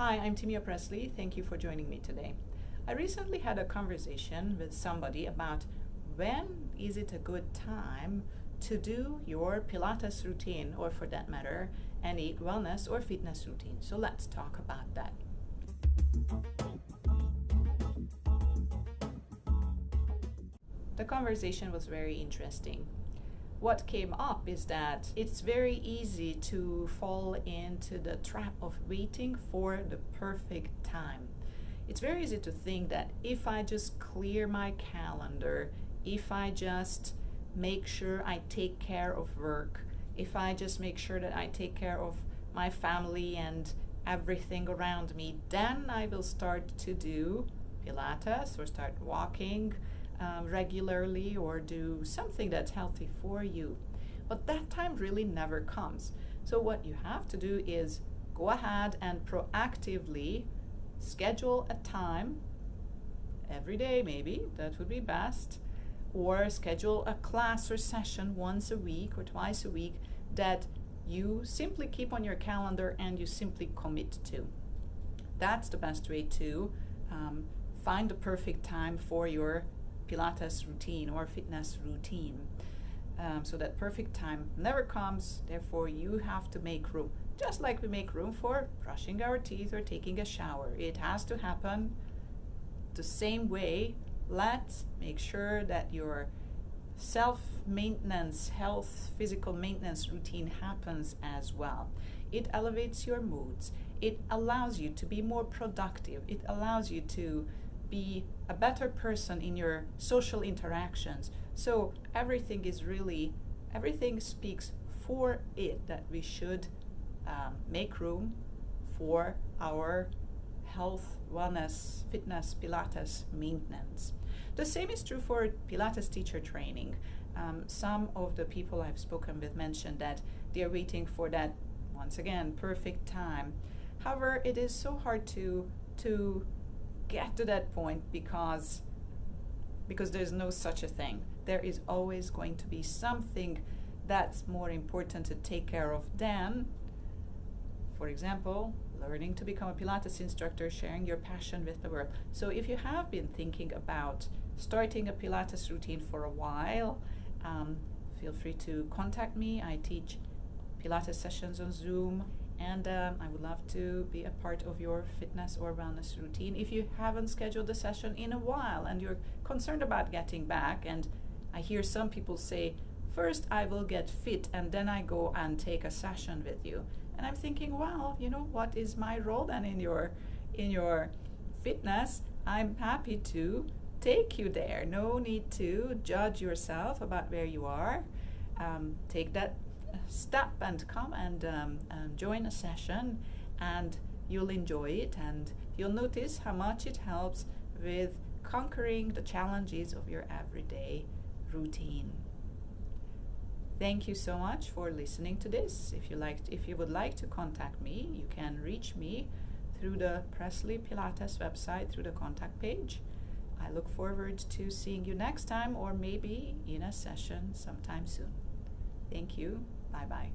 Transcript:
Hi, I'm Timea Presley. Thank you for joining me today. I recently had a conversation with somebody about when is it a good time to do your Pilates routine, or for that matter, any wellness or fitness routine. So let's talk about that. The conversation was very interesting. What came up is that it's very easy to fall into the trap of waiting for the perfect time. It's very easy to think that if I just clear my calendar, if I just make sure I take care of work, if I just make sure that I take care of my family and everything around me, then I will start to do Pilates or start walking regularly or do something that's healthy for you. But that time really never comes. So what you have to do is go ahead and proactively schedule a time every day, maybe that would be best, or schedule a class or session once a week or twice a week that you simply keep on your calendar and you simply commit to. That's the best way to find the perfect time for your Pilates routine or fitness routine. So that perfect time never comes, therefore you have to make room. Just like we make room for brushing our teeth or taking a shower. It has to happen the same way. Let's make sure that your self-maintenance, health, physical maintenance routine happens as well. It elevates your moods. It allows you to be more productive. It allows you to be a better person in your social interactions. So everything speaks for it that we should make room for our health, wellness, fitness, Pilates maintenance. The same is true for Pilates teacher training. Some of the people I've spoken with mentioned that they're waiting for that, once again, perfect time. However, it is so hard to get to that point because there's no such a thing. There is always going to be something that's more important to take care of than, for example, learning to become a Pilates instructor, sharing your passion with the world. So if you have been thinking about starting a Pilates routine for a while, feel free to contact me. I teach Pilates sessions on Zoom, and I would love to be a part of your fitness or wellness routine. If you haven't scheduled a session in a while and you're concerned about getting back, and I hear some people say, first I will get fit and then I go and take a session with you. And I'm thinking, well, you know, what is my role then in your fitness? I'm happy to take you there. No need to judge yourself about where you are. Take that step and come and join a session, and you'll enjoy it, and you'll notice how much it helps with conquering the challenges of your everyday routine. Thank you so much for listening to this. If you would like to contact me, you can reach me through the Presley Pilates website, through the contact page. I look forward to seeing you next time, or maybe in a session sometime soon. Thank you. Bye-bye.